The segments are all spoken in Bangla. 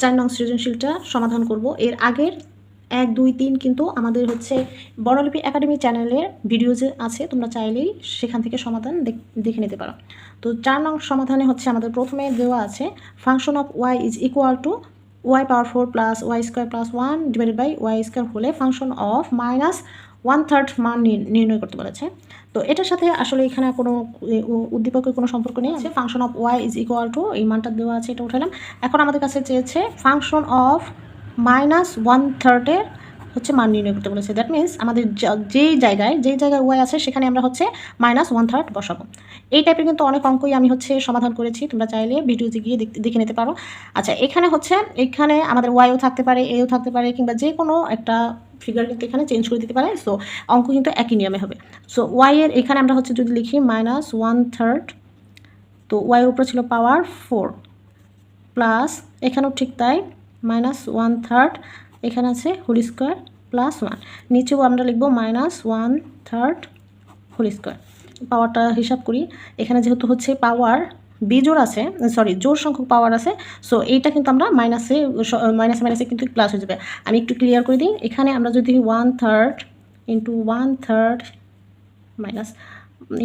4 নং সৃজনশীলটা সমাধান করব। এর আগের 1, 2, 3 কিন্তু আমাদের হচ্ছে বড়লিপি একাডেমি চ্যানেলের ভিডিওজ আছে, তোমরা চাইলেই সেখান থেকে সমাধান দেখে নিতে পারো। তো 4 নং সমাধানে হচ্ছে আমাদের প্রথমে দেওয়া আছে function of y is equal to y power 4 plus y square plus 1 divided by y square হলে ফাংশন অফ মাইনাস 1/3 মান নির্ণয় করতে বলেছে। তো এটার সাথে আসলে এখানে কোনো উদ্দীপকের কোনো সম্পর্ক নেই। আছে function of y is equal two এই মানটা দেওয়া আছে, এটা উঠালাম। এখন আমাদের কাছে চেয়েছে ফাংশন অফ মাইনাস 1/3 হচ্ছে মান নির্ণয় করতে বলেছে। দ্যাট মিনস আমাদের যেই জায়গায় y আছে সেখানে আমরা হচ্ছে মাইনাস 1/3 বসাবো। এই টাইপের কিন্তু অনেক অঙ্কই আমি হচ্ছে সমাধান করেছি, তোমরা চাইলে ভিডিওতে গিয়ে দেখে নিতে পারো। আচ্ছা, এখানে আমাদের ওয়াইও থাকতে পারে, এও থাকতে পারে, কিংবা যে কোনো একটা ফিগার কিন্তু এখানে চেঞ্জ করে দিতে পারে। সো অঙ্ক কিন্তু একই নিয়মে হবে। সো ওয়াই এর এখানে আমরা হচ্ছে যদি লিখি মাইনাস 1/3, তো ওয়াইয়ের উপরে ছিল পাওয়ার 4 প্লাস এখানেও ঠিক তাই মাইনাস 1/3, এখানে আছে হোল স্কোয়ার প্লাস 1, নিচেও আমরা লিখবো মাইনাস 1/3 হোল স্কোয়ার। পাওয়ারটা হিসাব করি, এখানে যেহেতু হচ্ছে পাওয়ার বিজোড় আছে, জোড় সংখ্যক পাওয়ার আছে, সো এইটা কিন্তু আমরা মাইনাসে মাইনাসে কিন্তু প্লাস হয়ে যাবে। আমি একটু ক্লিয়ার করে দিই, এখানে আমরা যদি 1/3 into 1/3 minus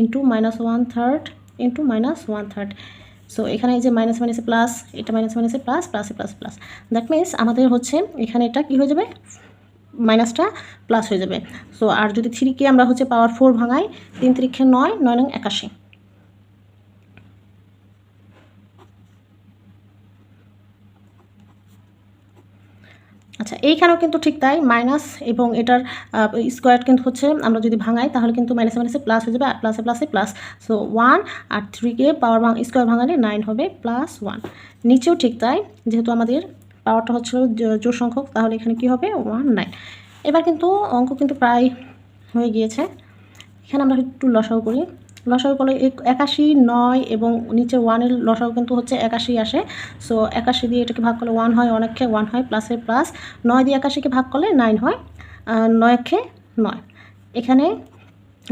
into minus 1/3 into minus 1/3, so এখানে এই যে মাইনাসে প্লাস, এটা মাইনাসে প্লাস, প্লাসে প্লাস প্লাস, দ্যাট মিনস আমাদের হচ্ছে এখানে এটা কী হয়ে যাবে, মাইনাসটা প্লাস হয়ে যাবে। সো আর যদি 3কে আমরা হচ্ছে পাওয়ার 4 ভাঙাই, 3 3 9, 9 নং 81। আচ্ছা, এইখানেও কিন্তু ঠিক তাই, মাইনাস এবং এটার স্কোয়ার কিন্তু হচ্ছে আমরা যদি ভাঙাই তাহলে কিন্তু মাইনাসে প্লাস হয়ে যাবে, আর প্লাসে প্লাস। সো 1 আর 3কে পাওয়ার স্কোয়ার ভাঙালে 9 হবে প্লাস 1। নিচেও ঠিক তাই, যেহেতু আমাদের পাওয়ারটা হচ্ছে জোড় সংখ্যক, তাহলে এখানে কি হবে 19। এবার কিন্তু অঙ্ক কিন্তু প্রায় হয়ে গিয়েছে। এখানে আমরা একটু লসাগু করি। লসাগু করলে 81, 9 এবং নিচে 1-এর লসাগু কিন্তু হচ্ছে 81 আসে। সো 81 দিয়ে এটাকে ভাগ করলে 1 হয়, অনেককে 1 হয়, প্লাসে প্লাস। 9 দিয়ে 81কে ভাগ করলে 9 হয়, 9-একে 9। এখানে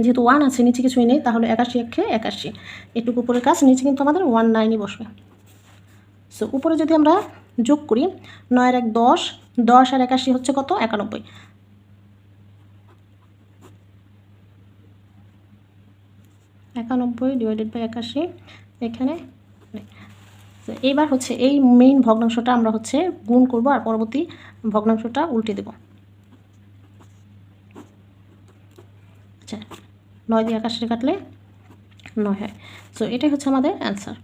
যেহেতু 1 আছে, নিচে কিছুই নেই, তাহলে 81-একে 81, এটুকু উপরের কাজ, নিচে কিন্তু আমাদের 19ই বসবে। সো উপরে যদি আমরা যোগ করি, 9 আর 1 10, 10 আর 81 হচ্ছে কত, 91। 91 ডিভাইডেড বাই 81, এখানে এইবার হচ্ছে এই মেইন ভগ্নাংশটা আমরা হচ্ছে গুণ করব, আর পরবর্তী ভগ্নাংশটা উল্টে দেব। আচ্ছা, 9 দিয়ে 81 কাটলে 9 হয়। সো এটাই হচ্ছে আমাদের অ্যান্সার।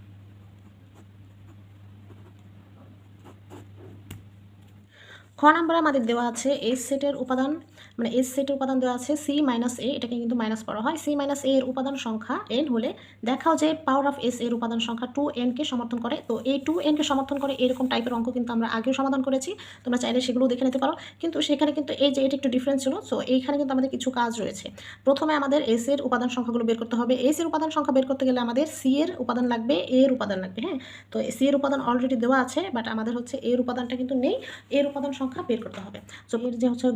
খ নাম্বার আমাদের দেওয়া আছে এস সেটের উপাদান, মানে এস সেটের উপাদান দেওয়া আছে সি মাইনাস এ, এটাকে কিন্তু মাইনাস করা হয়। সি মাইনাস এ এর উপাদান সংখ্যা এন হলে দেখাও যে পাওয়ার অফ এস এর উপাদান সংখ্যা 2n-কে সমর্থন করে। তো এই 2n-কে সমর্থন করে এরকম টাইপের অঙ্ক কিন্তু আমরা আগেও সমাধান করেছি, তোমরা চাইলে সেগুলো দেখে নিতে পারো। কিন্তু সেখানে কিন্তু এই যে এটা একটু ডিফারেন্স ছিল। সো এইখানে কিন্তু আমাদের কিছু কাজ রয়েছে। প্রথমে আমাদের এস এর উপাদান সংখ্যাগুলো বের করতে হবে। এস এর উপাদান সংখ্যা বের করতে গেলে আমাদের সি এর উপাদান লাগবে, এ এর উপাদান লাগবে। হ্যাঁ, তো সি এর উপাদান অলরেডি দেওয়া আছে, বাট আমাদের হচ্ছে এর উপাদানটা কিন্তু নেই, এর উপাদান সংখ্যা বের করতে হবে। সো এর যে হচ্ছে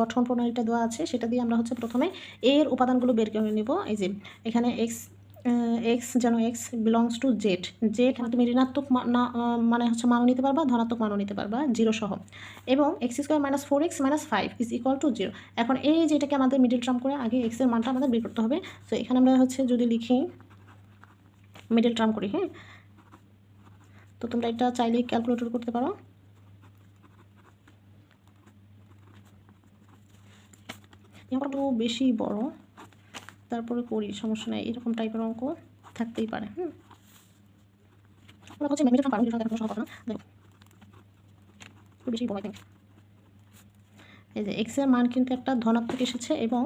গঠন প্রণালীটা দেওয়া আছে, সেটা দিয়ে আমরা হচ্ছে প্রথমে এর উপাদানগুলো বের করে নেব। এই যে এখানে এক্স যেন এক্স বিলংস টু জেড, এখানে তুমি ঋণাত্মক মানে হচ্ছে মানও নিতে পারবা, ধনাত্মক মানও নিতে পারবা 0 সহ, এবং x square minus 4x minus 5 is equal two 0। এখন এই যেটাকে আমাদের মিডল টার্ম করে আগে এক্স এর মানটা আমাদের বের করতে হবে। সো এখানে আমরা হচ্ছে যদি লিখি মিডল টার্ম করি, হ্যাঁ, তো তোমরা এটা চাইলে ক্যালকুলেটর করতে পারো। অঙ্কটা বেশি বড়, তারপরে করি, সমস্যা নেই, এরকম টাইপের অঙ্ক থাকতেই পারে। আমরা হচ্ছে মিডল টার্ম পারবো, দেখো সম্ভব না, দেখো একটু বেশি বড়। এই যে এক্স এর মান কিন্তু একটা ধনাত্মক এসেছে এবং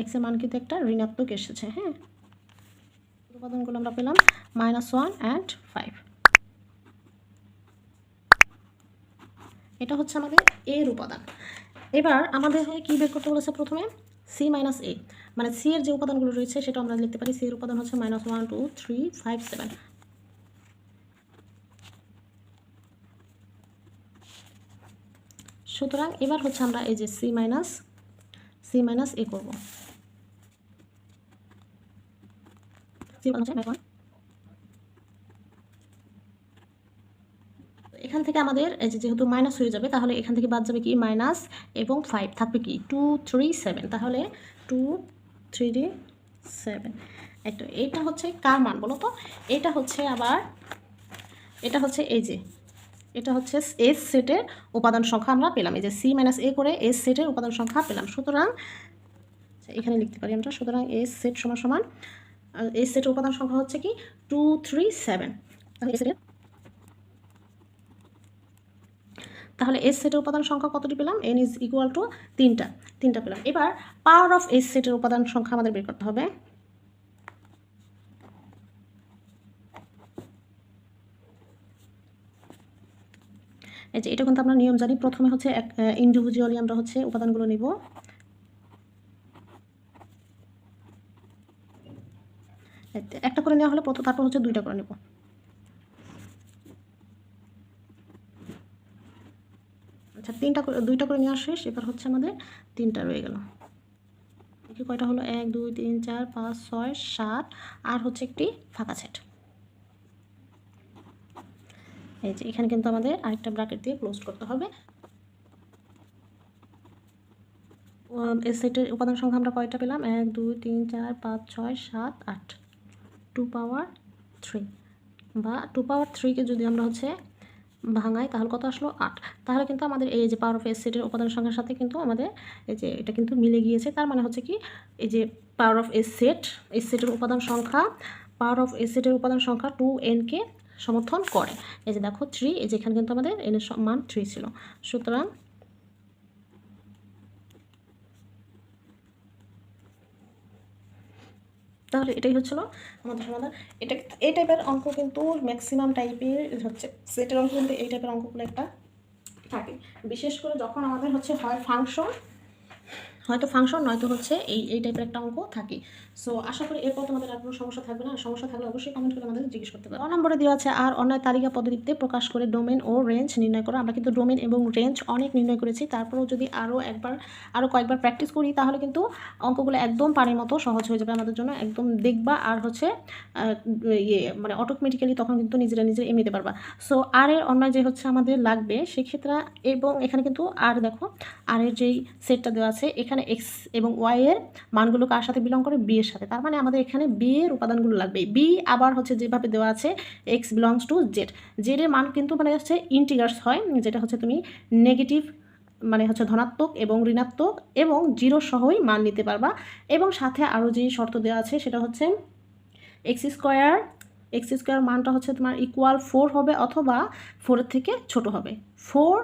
এক্স এর মান কিন্তু একটা ঋণাত্মক এসেছে। হ্যাঁ, উপাদানগুলো আমরা পেলাম -1 and 5। এটা হচ্ছে আমাদের এর উপাদান। এবার আমাদের কি বের করতে বলেছে, প্রথমে সি মাইনাস এ, মানে সি এর যে উপাদানগুলো রয়েছে সেটা আমরা লিখতে পারি। সি এর উপাদান হচ্ছে -1 2 3 5 7। সুতরাং এবার হচ্ছে আমরা এই যে সি মাইনাস এ করবো। এখান থেকে আমাদের এই যেহেতু মাইনাস হয়ে যাবে, তাহলে এখান থেকে বাদ যাবে কি মাইনাস এবং 5, থাকবে কি 2 3 7, তাহলে 2 3 7। তো এইটা হচ্ছে কার মান বলো তো? এটা হচ্ছে আবার এটা হচ্ছে এই যে এটা হচ্ছে এস সেটের উপাদান সংখ্যা আমরা পেলাম, এই যে সি মাইনাস এ করে এস সেটের উপাদান সংখ্যা পেলাম। সুতরাং এখানে লিখতে পারি আমরা, সুতরাং এস সেট সমান সমান এস সেটের উপাদান সংখ্যা হচ্ছে কি 2 3 7। তাহলে এস সেটের উপাদান সংখ্যা কতটি পেলাম? এন ইজ ইকুয়াল টু 3টা পেলাম। এবার পাওয়ার অফ এস সেটের উপাদান সংখ্যা আমাদের বের করতে হবে। এই যে এটা কিন্তু আমরা নিয়ম জানি, প্রথমে হচ্ছে ইন্ডিভিজুয়ালি আমরা হচ্ছে উপাদানগুলো নিব। একটা করে নেওয়া হলে তারপর হচ্ছে 2টা করে নেব। আচ্ছা 2টা করে নেওয়া শেষ, এবার হচ্ছে আমাদের 3টা রয়ে গেল। দেখি কয়টা হলো, 1 2 3 4 5 6 7, আর হচ্ছে একটি ফাঁকা সেট। এই যে এখানে কিন্তু আমাদের আরেকটা ব্র্যাকেট দিয়ে ক্লোজ করতে হবে। এস সেটের উপাদান সংখ্যা আমরা কয়টা পেলাম? 1 2 3 4 5 6 7 8, 2 পাওয়ার 3, বা 2 পাওয়ার 3কে যদি আমরা হচ্ছে ভাঙাই তাহলে কত আসলো? 8। তাহলে কিন্তু আমাদের এই যে পাওয়ার অফ এস সেটের উপাদান সংখ্যার সাথে কিন্তু আমাদের এই যে এটা কিন্তু মিলে গিয়েছে। তার মানে হচ্ছে কি, এই যে পাওয়ার অফ এস সেটের উপাদান সংখ্যা, পাওয়ার অফ এস সেটের উপাদান সংখ্যা 2n কে সমর্থন করে। এই যে দেখো 3, এই যে এখানে কিন্তু আমাদের n এর মান 3 ছিল। সুতরাং তাহলে এটাই হচ্ছিল আমাদের সমাধান। এই টাইপের অঙ্ক কিন্তু ম্যাক্সিমাম টাইপের হচ্ছে সেটের অঙ্ক, কিন্তু এই টাইপের অঙ্কগুলো একটা থাকে, বিশেষ করে যখন আমাদের হচ্ছে হয় ফাংশন, হয়তো ফাংশন নয়তো হচ্ছে এই টাইপের একটা অঙ্ক থাকে। সো আশা করি এরপর তোমাদের আর কোনো সমস্যা থাকবে না। সমস্যা থাকলে অবশ্যই কমেন্ট করে আমাদের জিজ্ঞেস করতে পারো। 9 নম্বরে দেওয়া আছে আর অন্যায় তালিকা পদ্ধতিতে প্রকাশ করে ডোমেন ও রেঞ্জ নির্ণয় করো। আমরা কিন্তু ডোমেন এবং রেঞ্জ অনেক নির্ণয় করেছি, তারপরেও যদি আরও কয়েকবার প্র্যাকটিস করি তাহলে কিন্তু অঙ্কগুলো একদম পানির মতো সহজ হয়ে যাবে আমাদের জন্য। একদম দেখবা আর হচ্ছে মানে অটোমেটিক্যালি তখন কিন্তু নিজেরা এমনিতে পারবা। সো আর এর অন্যায় যে হচ্ছে আমাদের লাগবে সেক্ষেত্রে, এবং এখানে কিন্তু আর দেখো আর এর যেই সেটটা দেওয়া আছে, এখানে এক্স এবং ওয়াই এর মানগুলো কার সাথে বিলং করে? বি এর সাথে। তার মানে আমাদের এখানে বি এর উপাদানগুলো লাগবে। বি আবার হচ্ছে যেভাবে দেওয়া আছে x belongs to Z, Z এর মান কিন্তু মানে হচ্ছে ইন্টিগ্রার্স হয়, যেটা হচ্ছে তুমি নেগেটিভ মানে হচ্ছে ধনাত্মক এবং ঋণাত্মক এবং জিরো সহই মান নিতে পারবা। এবং সাথে আরও যে শর্ত দেওয়া আছে সেটা হচ্ছে এক্স স্কোয়ার মানটা হচ্ছে তোমার ইকুয়াল 4 হবে অথবা 4 এর থেকে ছোট হবে। 4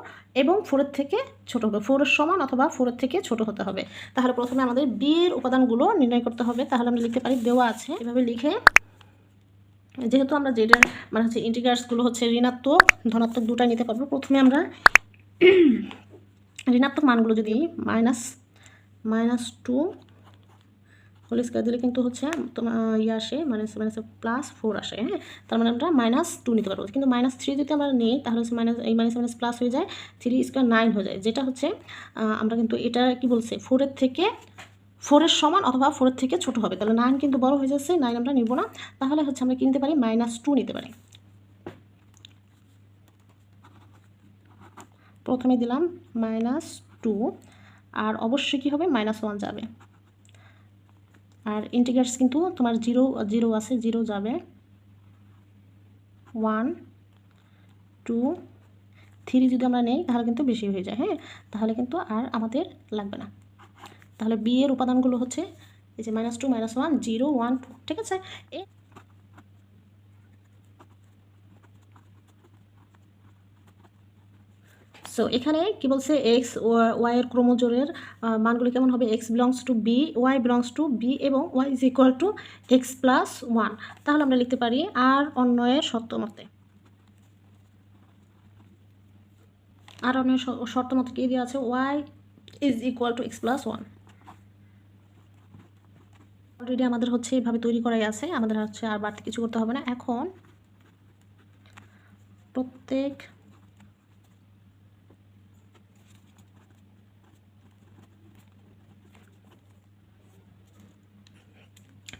এবং 4 এর থেকে ছোট হবে, 4 এর সমান অথবা 4 এর থেকে ছোট হতে হবে। তাহলে প্রথমে আমাদের বি এর উপাদানগুলো নির্ণয় করতে হবে। তাহলে আমরা লিখতে পারি, দেওয়া আছে এভাবে লিখে, যেহেতু আমরা জেডের মানে হচ্ছে ইন্টিগ্রালসগুলো হচ্ছে ঋণাত্মক ধনাত্মক দুটাই নিতে পারবো। প্রথমে আমরা ঋণাত্মক মানগুলো যদি -2 হোল স্কোয়ার দিলে কিন্তু হচ্ছে তোমার আসে +4 আসে। হ্যাঁ, তার মানে আমরা -2 নিতে পারবো। কিন্তু -3 যদি আমরা নিই তাহলে হচ্ছে মাইনাস প্লাস হয়ে যায়, 3 স্কোয়ার 9 হয়ে যায়, যেটা হচ্ছে আমরা কিন্তু এটা কি বলছে 4 এর সমান অথবা 4 এর থেকে ছোট হবে। তাহলে 9 কিন্তু বড় হয়ে যাচ্ছে, 9 আমরা নিব না। তাহলে হচ্ছে আমরা কিনতে পারি -2 নিতে পারি। প্রথমে দিলাম -2, আর অবশ্যই কী হবে? -1 যাবে। আর ইন্টিগ্রালস কিন্তু তোমার জিরো আছে, 0 যাবে, 1 2 3 যদি আমরা নেই তাহলে কিন্তু বেশি হয়ে যায়। হ্যাঁ, তাহলে কিন্তু আর আমাদের লাগবে না। তাহলে বি এর উপাদানগুলো হচ্ছে এই যে -2 -1 0 1 2, ঠিক আছে। সো এখানে কি বলছে, এক্স ওয়াই এর ক্রোমোজোরের মানগুলি কেমন হবে? X belongs to B, y belongs to B এবং y is equal to x plus 1। তাহলে আমরা লিখতে পারি আর অন্যয়ের শর্ত মতে, আর অন্যের শর্ত মতে কি দেওয়া আছে? Y is equal to x plus 1। Already আমাদের হচ্ছে এইভাবে তৈরি করাই আছে, আমাদের হচ্ছে আর বাড়তি কিছু করতে হবে না। এখন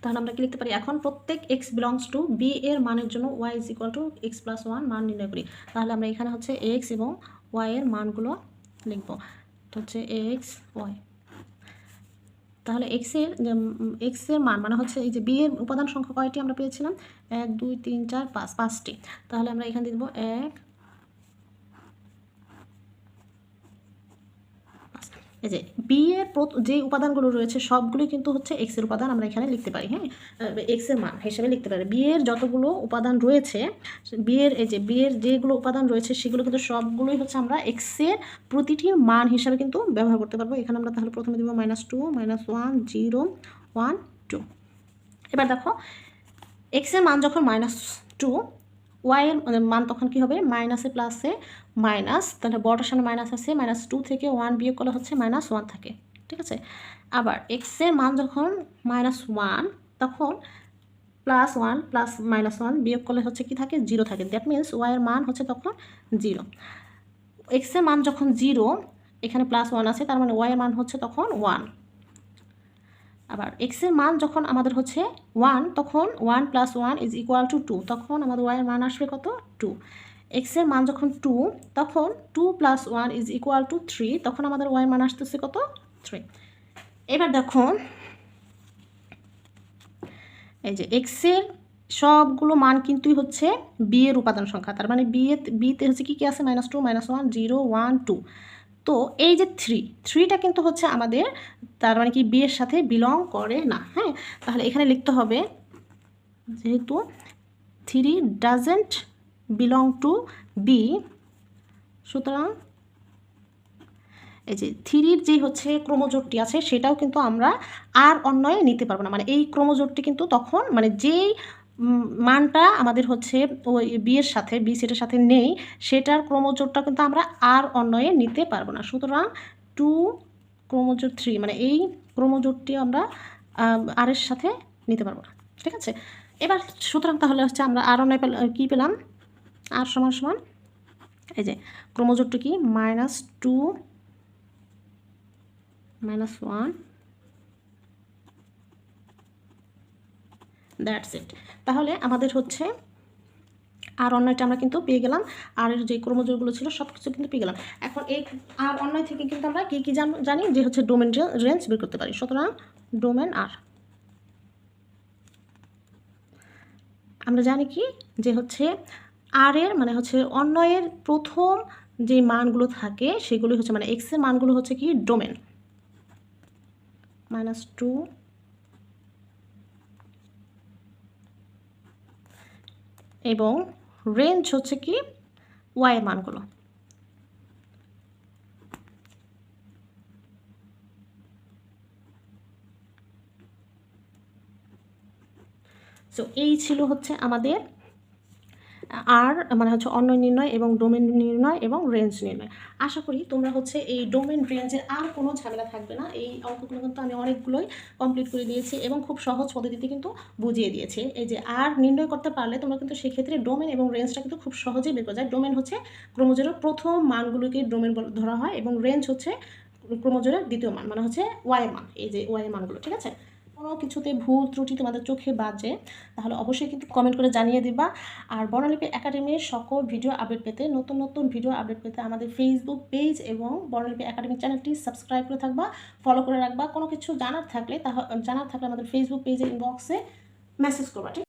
তাহলে আমরা কি লিখতে পারি, এখন প্রত্যেক এক্স বিলংস টু বি এর মানের জন্য y is equal to x plus one মান নির্ণয় করি। তাহলে আমরা এখানে হচ্ছে এক্স এবং ওয়াই এর মানগুলো লিখব। তো হচ্ছে এক্স ওয়াই, তাহলে এক্সের মান মানে হচ্ছে এই যে বি এর উপাদান সংখ্যা কয়টি আমরা পেয়েছিলাম, 1 2 3 4 5, 5টি। তাহলে আমরা এখানে দিব 1 এই যে বি এর যে উপাদানগুলো রয়েছে সবগুলোই কিন্তু হচ্ছে এক্স এর উপাদান, আমরা এখানে লিখতে পারি। হ্যাঁ, এক্স এর মান হিসেবে লিখতে পারি। বি এর যতগুলো উপাদান রয়েছে, বি এর এই যে বি এর যেগুলো উপাদান রয়েছে সেগুলো কিন্তু সবগুলোই হচ্ছে আমরা এক্স এর প্রতিটি মান হিসাবে কিন্তু ব্যবহার করতে পারবো। এখানে আমরা তাহলে প্রথমে দিব -2 -1 0 1 2। এবার দেখো এক্স এর মান যখন -2, ওয়াই এর মান তখন কি হবে, মাইনাসে প্লাসে মাইনাস, তাহলে বড়টার সামনে মাইনাস আছে, -2 থেকে 1 বিয়োগ করলে হচ্ছে -1 থাকে। ঠিক আছে, আবার এক্স এর মান যখন -1 তখন +1 প্লাস -1 বিয়োগ করলে হচ্ছে কি থাকে, 0 থাকে। দ্যাট মিনস ওয়াই এর মান হচ্ছে তখন 0। এক্স এর মান যখন 0, এখানে +1 আছে, তার মানে ওয়াই এর মান হচ্ছে তখন 1। আবার এক্স এর মান যখন আমাদের হচ্ছে 1, তখন 1 + 1 = 2, তখন আমাদের ওয়াই এর মান আসবে কত, 2। এক্স এর মান যখন 2, তখন 2 + 1 = 3, তখন আমাদের ওয়াই এর মান আসতেছে কত, 3। এবার দেখো এই যে এক্স এর সবগুলো মান কিন্তুই হচ্ছে বি এর উপাদান সংখ্যা, তার মানে বিতে হচ্ছে কি কি আছে, -2 -1 0 1 2। তো এই যে 3টা কিন্তু হচ্ছে আমাদের, তার মানে কি বি এর সাথে বিলং করে না। হ্যাঁ, তাহলে এখানে লিখতে হবে যেহেতু 3 ডাজেন্ট বিলং টু বি, সুতরাং এই যে 3-র যে হচ্ছে ক্রমজোটটি আছে সেটাও কিন্তু আমরা আর অন্যয়ে নিতে পারবো না। মানে এই ক্রমজোটটি কিন্তু তখন মানে যেই মানটা আমাদের হচ্ছে ওই বি এর সাথে, বি সেটের সাথে নেই, সেটার ক্রমজোটটা কিন্তু আমরা আর অন্যয়ে নিতে পারবো না। সুতরাং 2 ক্রমজোট 3 মানে এই ক্রমজোটটি আমরা আর এর সাথে নিতে পারবো না। ঠিক আছে, এবার সুতরাং তাহলে হচ্ছে আমরা আর অন্যয় কী পেলাম, আর সমান সমান এই যে ক্রমজোটটি কি, -2 -1, দ্যাটস ইট। তাহলে আমাদের হচ্ছে আর অন্যয়টা আমরা কিন্তু পেয়ে গেলাম, আর এর যে ক্রমজোড়গুলো ছিল সব কিছু কিন্তু পেয়ে গেলাম। এখন এই আর অন্যয় থেকে কিন্তু আমরা কী কী জানি, যে হচ্ছে ডোমেন রেঞ্জ বের করতে পারি। সুতরাং ডোমেন আর আমরা জানি কি, যে হচ্ছে আর এর মানে হচ্ছে অন্যয়ের প্রথম যে মানগুলো থাকে সেগুলো হচ্ছে মানে এক্স এর মানগুলো হচ্ছে কি ডোমেন, -2 এবং রেঞ্জ হচ্ছে কি ওয়াই এর মানগুলো। সো এই ছিল হচ্ছে আমাদের আর মানে হচ্ছে অন্যয় নির্ণয় এবং ডোমেন নির্ণয় এবং রেঞ্জ নির্ণয়। আশা করি তোমরা হচ্ছে এই ডোমেন রেঞ্জের আর কোনো ঝামেলা থাকবে না। এই অঙ্কগুলো কিন্তু আমি অনেকগুলোই কমপ্লিট করে দিয়েছি এবং খুব সহজ পদ্ধতিতে কিন্তু বুঝিয়ে দিয়েছি। এই যে আর নির্ণয় করতে পারলে তোমরা কিন্তু সেক্ষেত্রে ডোমেন এবং রেঞ্জটা কিন্তু খুব সহজেই বের করা যায়। ডোমেন হচ্ছে ক্রমজোড়ের প্রথম মানগুলোকে ডোমেন ধরা হয় এবং রেঞ্জ হচ্ছে ক্রমজোড়ের দ্বিতীয় মান মানে হচ্ছে ওয়াই মান, এই যে ওয়াই মানগুলো। ঠিক আছে, কোনো কিছুতে ভুল ত্রুটি তোমাদের চোখে বাজে তাহলে অবশ্যই কিন্তু কমেন্ট করে জানিয়ে দিবা। আর বর্ণলিপি একাডেমির সকল ভিডিও আপডেট পেতে, নতুন নতুন ভিডিও আপডেট পেতে আমাদের ফেসবুক পেজ এবং বর্ণলিপি একাডেমি চ্যানেলটি সাবস্ক্রাইব করে থাকবা, ফলো করে রাখবা। কোনো কিছু জানার থাকলে আমাদের ফেসবুক পেজের ইনবক্সে মেসেজ করবা। ঠিক